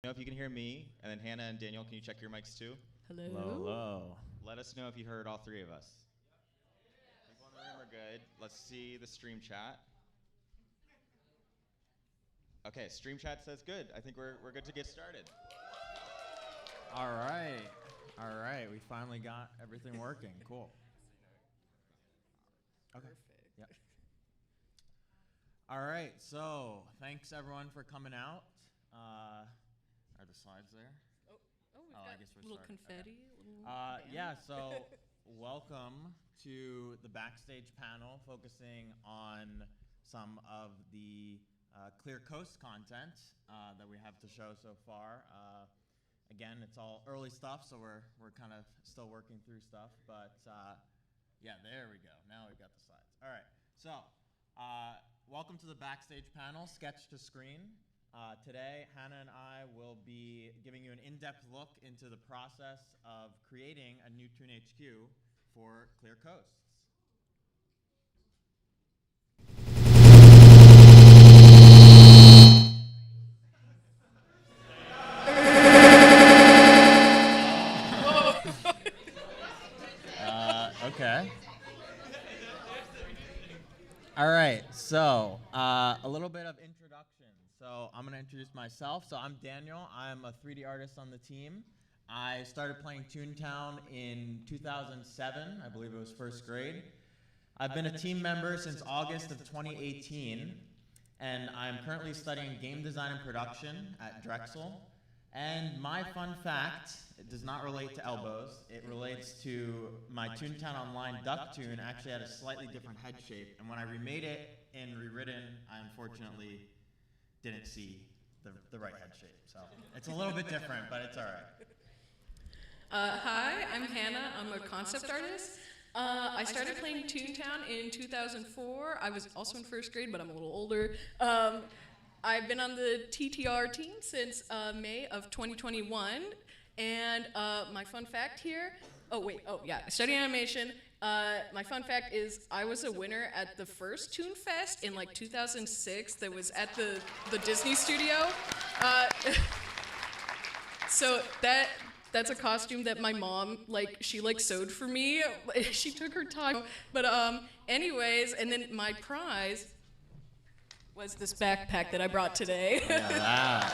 Know if you can hear me, and then Hannah and Daniel, can you check your mics too? Hello. Hello. Let us know if you heard all three of us. People in the room are good. Let's see the stream chat. Okay, stream chat says good. I think we're good to get started. All right. All right. We finally got everything working. Cool. Okay. Perfect. Yep. All right. So thanks everyone for coming out. Are the slides there? We've I got guess we're little starting. confetti. Yeah. So welcome to the backstage panel, focusing on some of the Clear Coast content that we have to show so far. Again, it's all early stuff, so we're kind of still working through stuff. But yeah, there we go. Now we've got the slides. All right. So welcome to the backstage panel, Sketch to Screen. Today, Hannah and I will be giving you an in-depth look into the process of creating a new Toon HQ for Clear Coasts. Okay. All right, so a little bit of introduction. So I'm gonna introduce myself. So I'm Daniel. I'm a 3D artist on the team. I started playing Toontown in 2007. I believe it was first grade. I've been a team member since August of 2018, and I'm currently studying game design and production at Drexel. And my fun fact, it does not relate to elbows. It relates to my Toontown Online duck tune actually had a slightly different head shape. And when I remade it in Rewritten, I unfortunately didn't see the right head shape. So it's a little bit different, but it's all right. Hi, I'm Hannah. I'm a concept artist. I started playing Toontown in 2004. I was also in first grade, but I'm a little older. I've been on the TTR team since May of 2021. And my fun fact here, I study animation. My fun fact is I was a winner at the first ToonFest in like 2006 that was at the Disney studio. So that's a costume that my mom, she sewed for me. She took her time. But anyways, and then my prize was this backpack that I brought today. Yeah,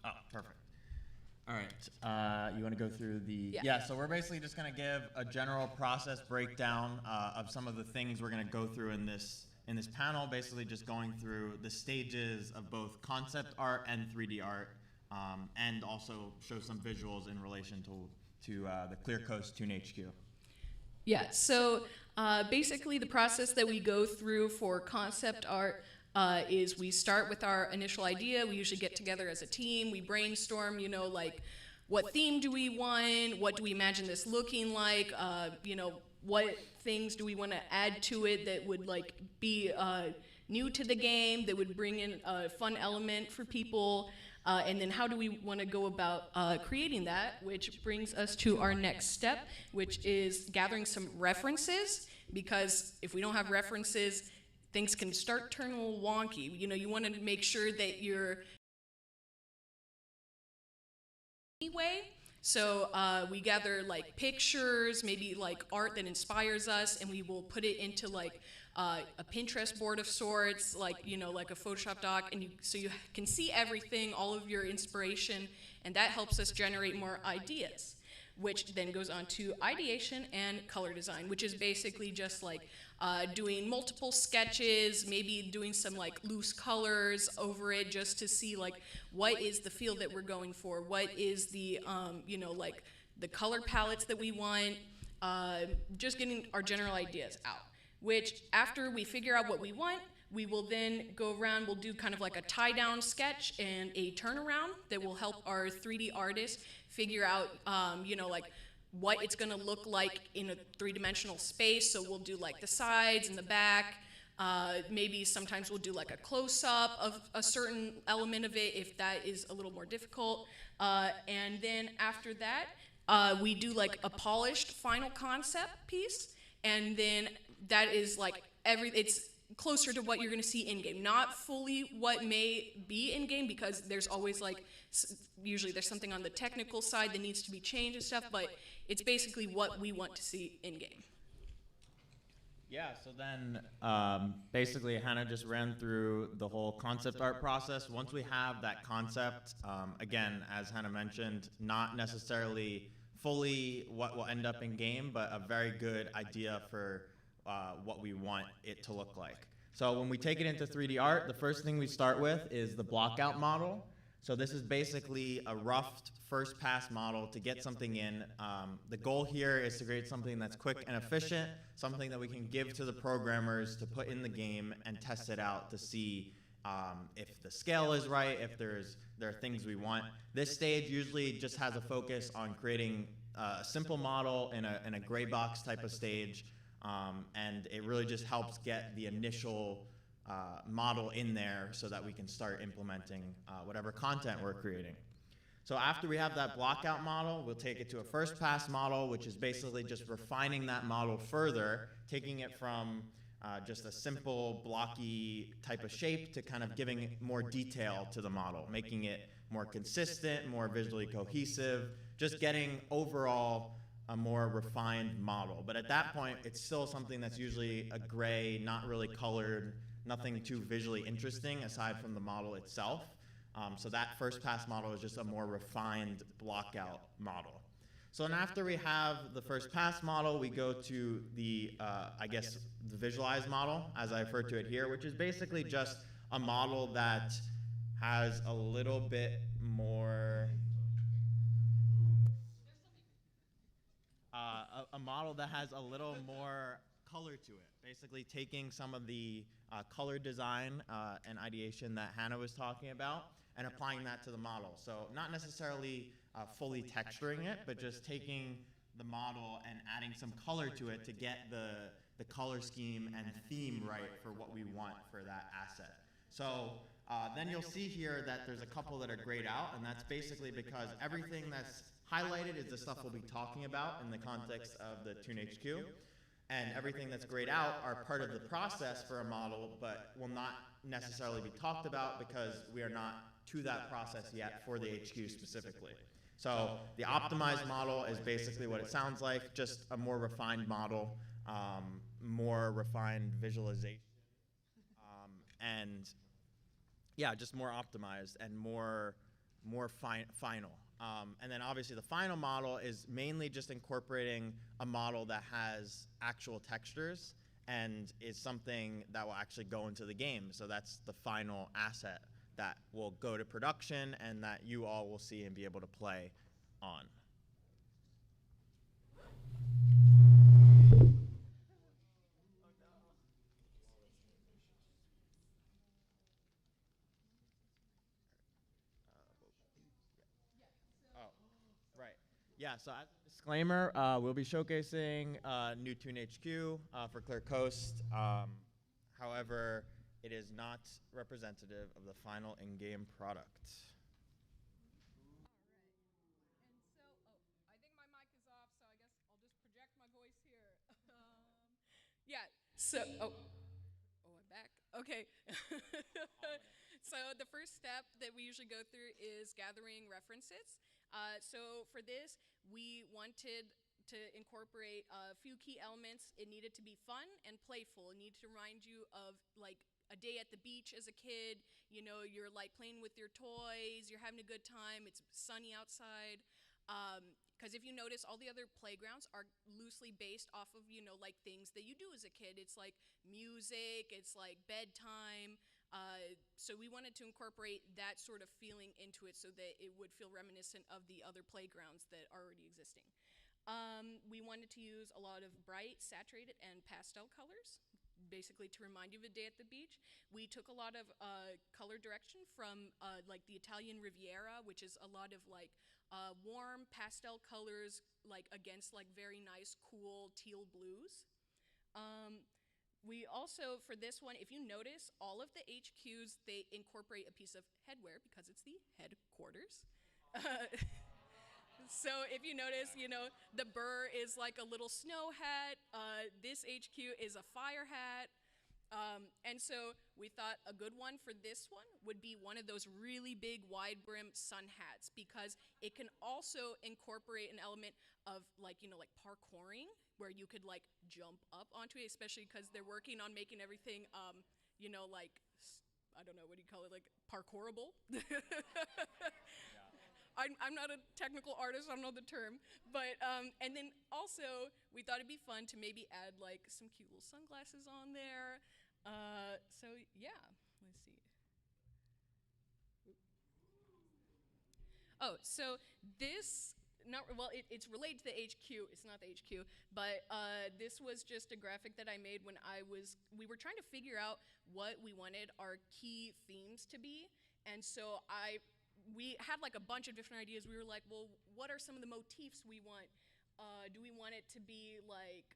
Oh, perfect. All right, you want to go through the... Yeah. So we're basically just going to give a general process breakdown of some of the things we're going to go through in this panel, basically just going through the stages of both concept art and 3D art, and also show some visuals in relation to the Clear Coast Toon HQ. Yeah, so basically the process that we go through for concept art is we start with our initial idea. We usually get together as a team. We brainstorm, what theme do we want? What do we imagine this looking like? What things do we want to add to it that would be new to the game, that would bring in a fun element for people? And then how do we want to go about creating that, which brings us to our next step, which is gathering some references, because if we don't have references, things can start turning a little wonky. You want to make sure that you're anyway. So we gather pictures, maybe art that inspires us, and we will put it into a Pinterest board of sorts, like a Photoshop doc, and so you can see everything, all of your inspiration, and that helps us generate more ideas, which then goes on to ideation and color design, which is basically just doing multiple sketches, maybe doing some loose colors over it just to see what is the feel that we're going for, what is the the color palettes that we want, just getting our general ideas out. Which after we figure out what we want, we will then go around, we'll do kind of a tie-down sketch and a turnaround that will help our 3D artists figure out, what it's gonna look like in a three-dimensional space. So we'll do the sides and the back. Maybe sometimes we'll do a close-up of a certain element of it if that is a little more difficult. And then after that, we do a polished final concept piece. And then that is like it's closer to what you're going to see in game, not fully what may be in game, because there's always like usually there's something on the technical side that needs to be changed and stuff, but it's basically what we want to see in game. Yeah, so then basically Hannah just ran through the whole concept art process. Once we have that concept, again, as Hannah mentioned, not necessarily fully what will end up in game, but a very good idea for what we want it to look like. So when we take it into 3D art, the first thing we start with is the blockout model. So this is basically a rough first pass model to get something in. The goal here is to create something that's quick and efficient, something that we can give to the programmers to put in the game and test it out to see if the scale is right, if there are things we want. This stage usually just has a focus on creating a simple model in a gray box type of stage, and it really just helps get the initial model in there so that we can start implementing whatever content we're creating. So after we have that blockout model, we'll take it to a first pass model, which is basically just refining that model further, taking it from just a simple blocky type of shape to kind of giving more detail to the model, making it more consistent, more visually cohesive, just getting overall a more refined model. But at that point, it's still something that's usually a gray, not really colored, nothing too visually interesting aside from the model itself. So that first pass model is just a more refined blockout model. So then after we have the first pass model, we go to the, I guess, the visualized model, as I refer to it here, which is basically just a model that has a little bit more, a model that has a little more color to it. Basically taking some of the color design and ideation that Hannah was talking about and applying that to the model. So not necessarily fully texturing it, but just taking the model and adding some color to it to get the color scheme and theme right for what we want for that asset. So then you'll see here that there's a couple that are grayed out, and that's basically because everything that's highlighted is the stuff we'll be talking about in the context of the ToonHQ. And everything that's grayed out are part of the process for a model, but will not necessarily be talked about because we are not to that process yet for the HQ specifically. So the optimized model is basically what it sounds like, just a more refined model, more refined visualization, and yeah, just more optimized and more final. And then obviously the final model is mainly just incorporating a model that has actual textures and is something that will actually go into the game. So that's the final asset that will go to production and that you all will see and be able to play on. Yeah, so as a disclaimer, we'll be showcasing new ToonHQ for Clear Coast. However, it is not representative of the final in-game product. I think my mic is off, so I guess I'll just project my voice here. Yeah, so, I'm back. Okay. So the first step that we usually go through is gathering references. So for this, we wanted to incorporate a few key elements. It needed to be fun and playful. It needed to remind you of like a day at the beach as a kid. You know, you're like playing with your toys, you're having a good time, it's sunny outside. Because if you notice, all the other playgrounds are loosely based off of, you know, like things that you do as a kid. It's like music, it's like bedtime. So we wanted to incorporate that sort of feeling into it so that it would feel reminiscent of the other playgrounds that are already existing. We wanted to use a lot of bright, saturated, and pastel colors, basically to remind you of a day at the beach. We took a lot of color direction from like the Italian Riviera, which is a lot of like warm pastel colors, like against like very nice, cool teal blues. We also, for this one, if you notice, all of the HQs, they incorporate a piece of headwear because it's the headquarters. So if you notice, the burr is like a little snow hat. This HQ is a fire hat. And so we thought a good one for this one would be one of those really big wide brim sun hats, because it can also incorporate an element of like parkouring, where you could like jump up onto it, especially because they're working on making everything, like, I don't know, what do you call it, like parkourable? I'm not a technical artist, I don't know the term, but, and then also, we thought it'd be fun to maybe add like some cute little sunglasses on there. So yeah, let's see. Oh, so this, it's related to the HQ, it's not the HQ, but this was just a graphic that I made when we were trying to figure out what we wanted our key themes to be, and so we had like a bunch of different ideas. We were like, well, what are some of the motifs we want? Do we want it to be like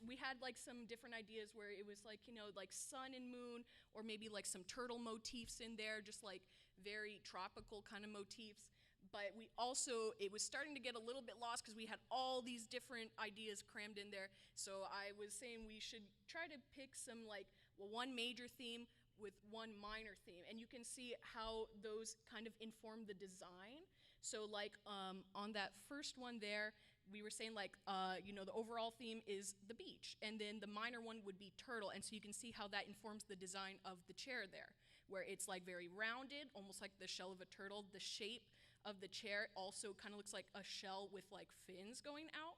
we had like some different ideas where it was like, like sun and moon, or maybe like some turtle motifs in there, just like very tropical kind of motifs. But it was starting to get a little bit lost because we had all these different ideas crammed in there. So I was saying we should try to pick some one major theme with one minor theme, and you can see how those kind of inform the design. So like on that first one there, we were saying the overall theme is the beach, and then the minor one would be turtle, and so you can see how that informs the design of the chair there, where it's like very rounded, almost like the shell of a turtle. The shape of the chair also kind of looks like a shell with like fins going out.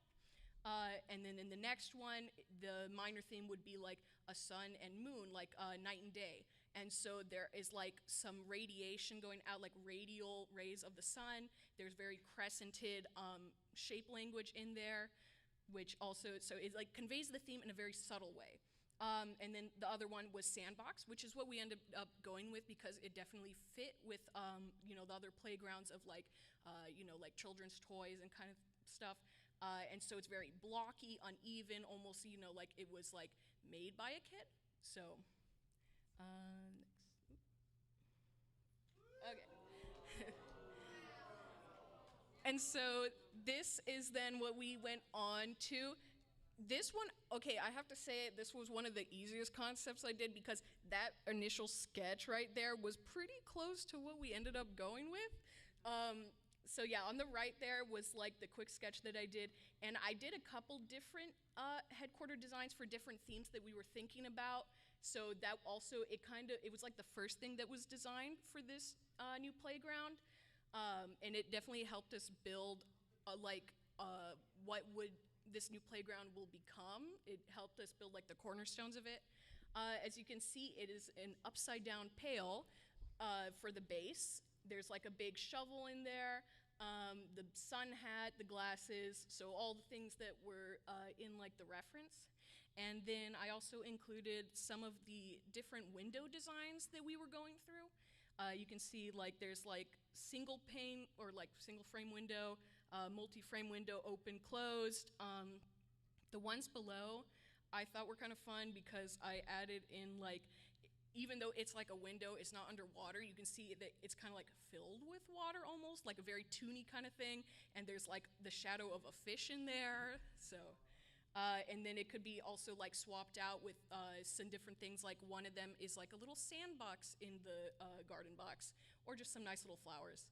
And then in the next one, the minor theme would be like a sun and moon, like night and day. And so there is like some radiation going out, like radial rays of the sun. There's very crescented shape language in there, which also, so it like conveys the theme in a very subtle way. And then the other one was sandbox, which is what we ended up going with because it definitely fit with, the other playgrounds of like children's toys and kind of stuff. And so it's very blocky, uneven, almost, like it was like made by a kid. So, next. Okay. And so this is then what we went on to. This one, okay, I have to say this was one of the easiest concepts I did because that initial sketch right there was pretty close to what we ended up going with. So yeah, on the right there was like the quick sketch that I did, and I did a couple different headquarter designs for different themes that we were thinking about. So that also, it was like the first thing that was designed for this new playground, and it definitely helped us build what would this new playground will become. It helped us build like the cornerstones of it. As you can see, it is an upside down pail for the base. There's like a big shovel in there, the sun hat, the glasses, so all the things that were in like the reference. And then I also included some of the different window designs that we were going through. You can see like there's like single pane or like single frame window, multi-frame window, open, closed. The ones below I thought were kind of fun because I added in like, even though it's like a window, it's not underwater, you can see that it's kind of like filled with water almost, like a very toony kind of thing, and there's like the shadow of a fish in there, so. And then it could be also like swapped out with some different things, like one of them is like a little sandbox in the garden box, or just some nice little flowers.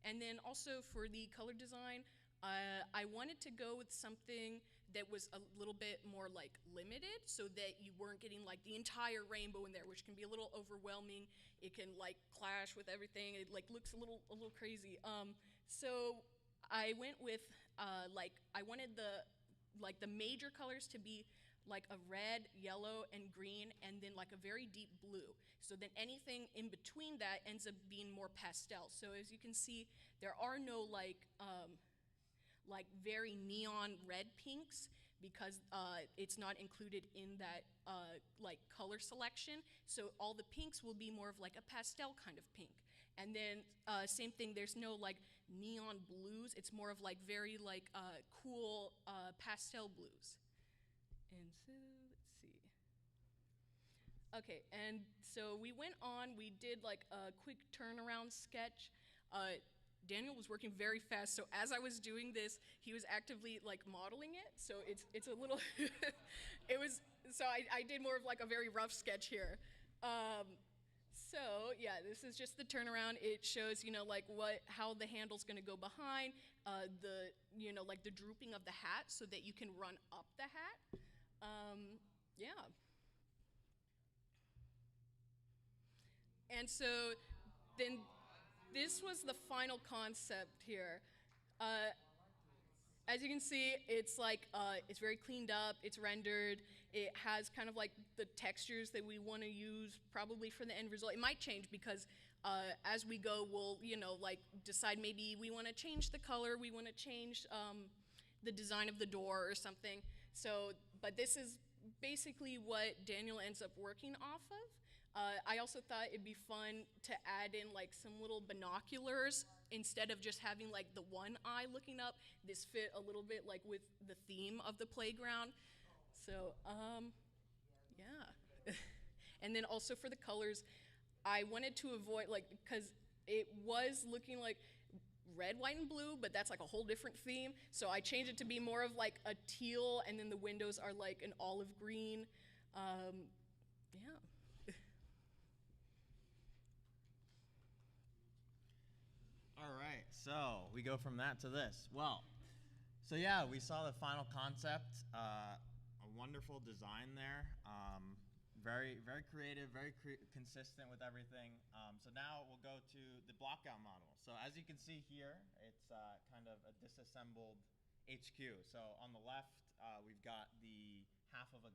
And then also for the color design, I wanted to go with something that was a little bit more like limited, so that you weren't getting like the entire rainbow in there, which can be a little overwhelming. It can like clash with everything. It like looks a little crazy. So I went with I wanted the major colors to be like a red, yellow, and green, and then like a very deep blue. So then anything in between that ends up being more pastel. So as you can see, there are no like very neon red pinks because it's not included in that like color selection. So all the pinks will be more of like a pastel kind of pink. And then same thing, there's no like neon blues. It's more of like very like cool pastel blues. And so let's see. Okay, and so we went on, we did like a quick turnaround sketch. Daniel was working very fast, so as I was doing this, he was actively like modeling it. So it's a little, it was. So I did more of like a very rough sketch here. So yeah, this is just the turnaround. It shows, you know, like how the handle's gonna go behind, the, you know, like the drooping of the hat so that you can run up the hat. Yeah. And so then this was the final concept here. Uh, as you can see, it's like, it's very cleaned up, it's rendered, it has kind of like the textures that we want to use probably for the end result. It might change because as we go, we'll, you know, like decide maybe we want to change the color, we want to change the design of the door or something. So, but this is basically what Daniel ends up working off of. I also thought it'd be fun to add in like some little binoculars instead of just having like the one eye looking up. This fit a little bit like with the theme of the playground. So, yeah. And then also for the colors, I wanted to avoid like, because it was looking like red, white, and blue, but that's like a whole different theme. So I changed it to be more of like a teal, and then the windows are like an olive green. Yeah. All right, so we go from that to this. Well, so yeah, we saw the final concept. A wonderful design there. Very creative, consistent with everything. So now we'll go to the blockout model. So as you can see here, it's kind of a disassembled HQ. So on the left, we've got the half of a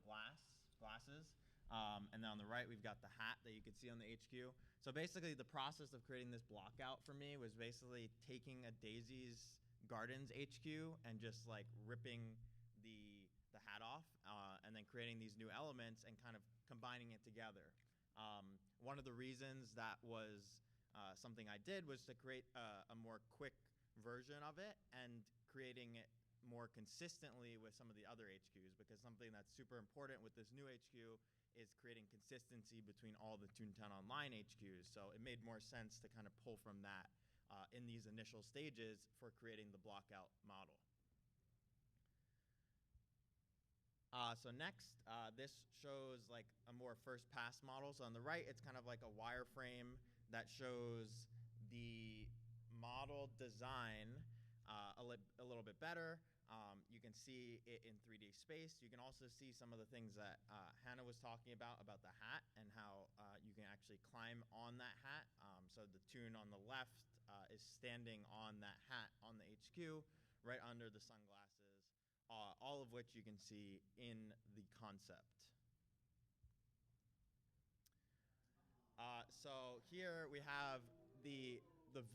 glasses. And then on the right, we've got the hat that you can see on the HQ. So basically, the process of creating this blockout for me was basically taking a Daisy's Gardens HQ and just like ripping the hat off, and then creating these new elements and kind of combining it together. One of the reasons that was something I did was to create a more quick version of it and creating it more consistently with some of the other HQs, because something that's super important with this new HQ is creating consistency between all the Toontown Online HQs. So it made more sense to kind of pull from that in these initial stages for creating the blockout model. So next, this shows like a more first pass model. So on the right, it's kind of like a wireframe that shows the model design a little bit better. You can see it in 3D space. You can also see some of the things that Hannah was talking about the hat and how you can actually climb on that hat. So the Toon on the left is standing on that hat on the HQ, right under the sunglasses, all of which you can see in the concept. So here we have the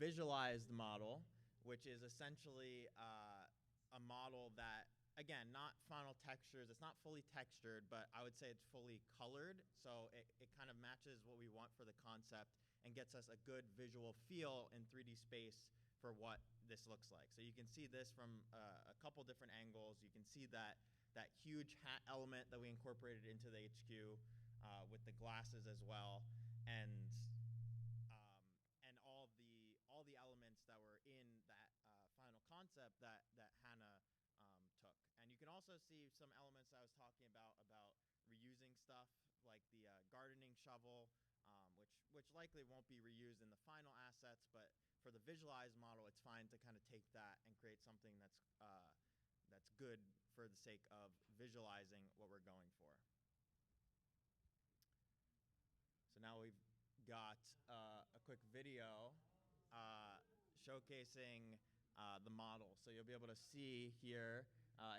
visualized model, which is essentially a model that, again, not final textures. It's not fully textured, but I would say it's fully colored. So it kind of matches what we want for the concept and gets us a good visual feel in 3D space for what this looks like. So you can see this from a couple different angles. You can see that huge hat element that we incorporated into the HQ with the glasses as well, and all the elements that were in that final concept that Hannah took. And you can also see some elements I was talking about reusing stuff like the gardening shovel, which likely won't be reused in the final assets, but for the visualized model, it's fine to kind of take that and create something that's good for the sake of visualizing what we're going for. So now we've got a quick video showcasing the model. So you'll be able to see here.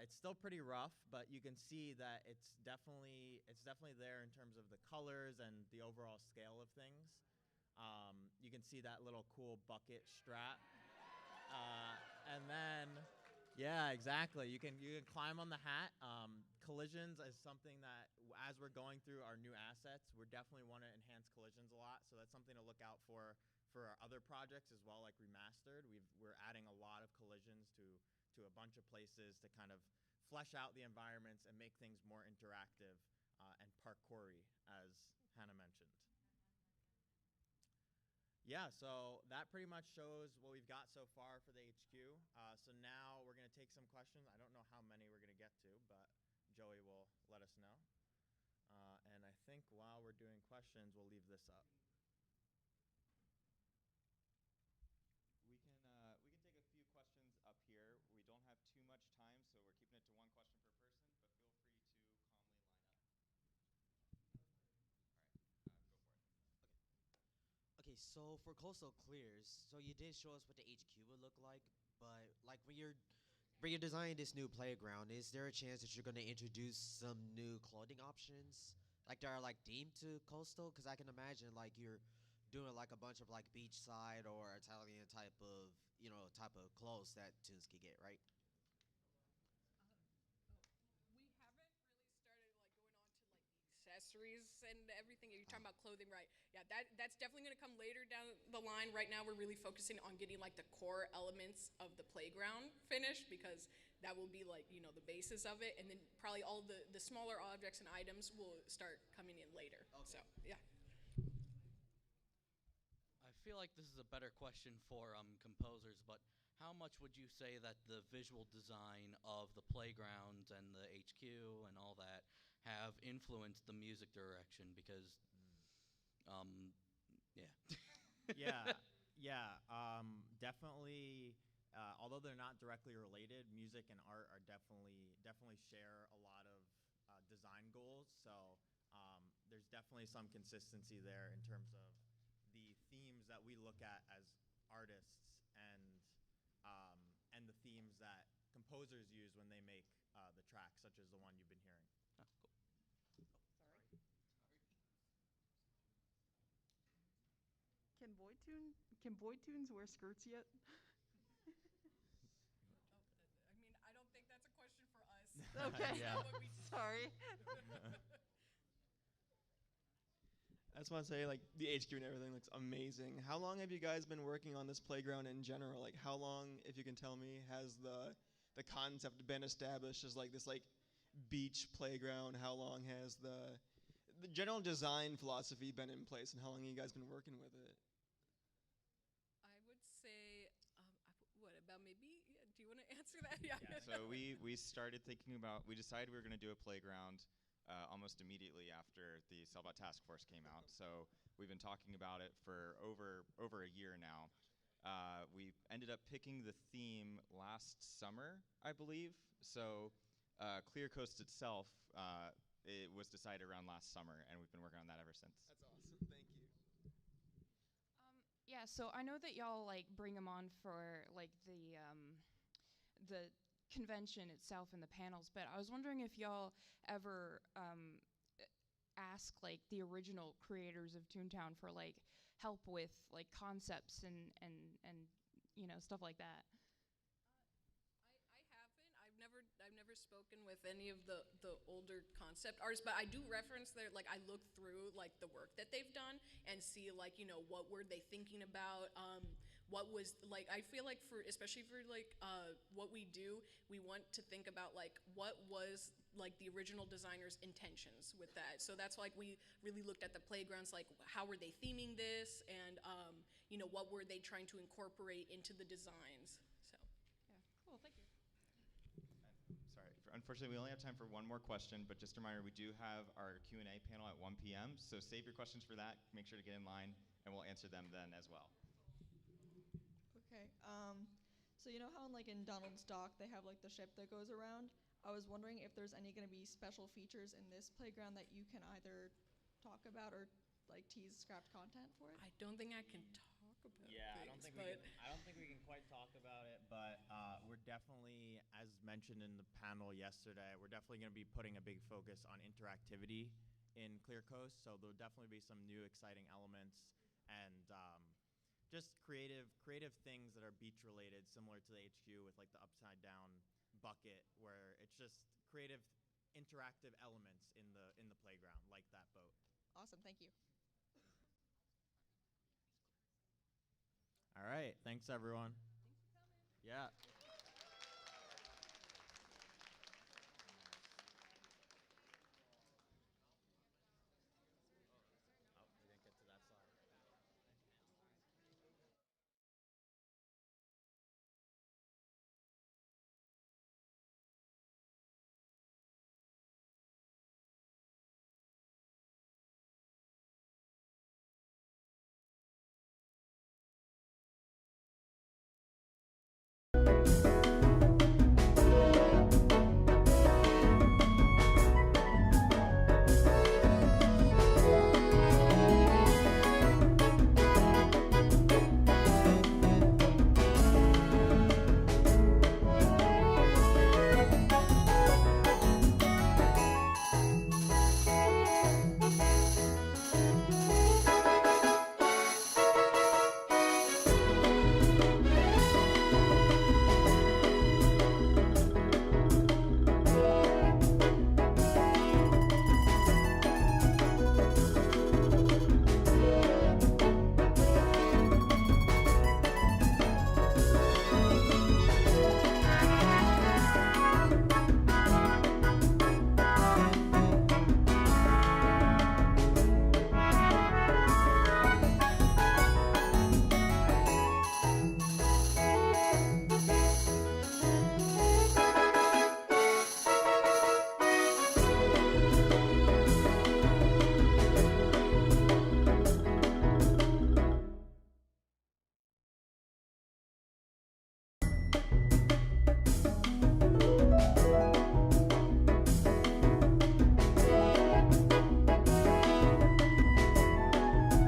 It's still pretty rough, but you can see that it's definitely there in terms of the colors and the overall scale of things. You can see that little cool bucket strap, and then, yeah, exactly. You can climb on the hat. Collisions is something that, as we're going through our new assets, we definitely want to enhance collisions a lot. So that's something to look out for our other projects as well, like Remastered. We're adding a lot of collisions to a bunch of places to kind of flesh out the environments and make things more interactive and parkour-y, as Hannah mentioned. Yeah, so that pretty much shows what we've got so far for the HQ. So now we're going to take some questions. I don't know how many we're going to get to, but Joey will let us know. And I think while we're doing questions, we'll leave this up. We can take a few questions up here. We don't have too much time, so we're keeping it to one question per person, but feel free to calmly line up. All right, go for it. Okay, so for Coastal Clears, so you did show us what the HQ would look like, but like when you're designing this new playground, is there a chance that you're gonna introduce some new clothing options, like that are like themed to Coastal? Because I can imagine like you're doing like a bunch of like beachside or Italian type of type of clothes that tunes could get, right? We haven't really started like going on to like the accessories and everything. You're talking about clothing, right? Yeah, that's definitely going to come later down the line. Right now, we're really focusing on getting like the core elements of the playground finished, because that will be like the basis of it, and then probably all the smaller objects and items will start coming in later. Okay. So yeah. I feel like this is a better question for composers, but how much would you say that the visual design of the playground and the HQ and all that have influenced the music direction? Because, yeah. Definitely. Although they're not directly related, music and art are definitely share a lot of design goals. So there's definitely some consistency there in terms of the themes that we look at as artists and the themes that composers use when they make the track, such as the one you've been hearing. Oh, cool. Sorry. Can boy tunes wear skirts yet? I mean, I don't think that's a question for us. Okay. Yeah. Sorry. I just want to say, like, the HQ and everything looks amazing. How long have you guys been working on this playground in general? Like, how long, if you can tell me, has the concept been established as like this like beach playground? How long has the general design philosophy been in place, and how long have you guys been working with it? I would say, what about maybe? Do you want to answer that? Yeah. So we started thinking about. We decided we were going to do a playground almost immediately after the Sellbot Task Force came out. So we've been talking about it for over a year now. We ended up picking the theme last summer, I believe. So Clear Coast itself, it was decided around last summer, and we've been working on that ever since. That's awesome. Thank you. Yeah, so I know that y'all like bring them on for like the convention itself and the panels, but I was wondering if y'all ever ask like the original creators of Toontown for like help with like concepts and stuff like that. I haven't. I've never spoken with any of the older concept artists, but I do reference their, like, I look through like the work that they've done and see like what were they thinking about, what was like, I feel like especially for like what we do, we want to think about like what was like the original designer's intentions with that. So that's like we really looked at the playgrounds, like how were they theming this, and what were they trying to incorporate into the designs. So Yeah, cool, thank you. Sorry, unfortunately, we only have time for one more question, but just a reminder, we do have our Q&A panel at 1 p.m., so save your questions for that. Make sure to get in line, and we'll answer them then as well. Okay. So you know how in Donald's Dock they have like the ship that goes around? I was wondering if there's any going to be special features in this playground that you can either talk about or like tease scrapped content for it. I don't think I can talk about Yeah, things, I don't think we can quite talk about it, but we're definitely, as mentioned in the panel yesterday, we're definitely going to be putting a big focus on interactivity in Clear Coast. So there'll definitely be some new exciting elements and just creative things that are beach related, similar to the HQ with like the upside down bucket, where it's just creative, interactive elements in the playground, like that boat. Awesome, thank you. All right, thanks everyone. Thanks for coming. Yeah.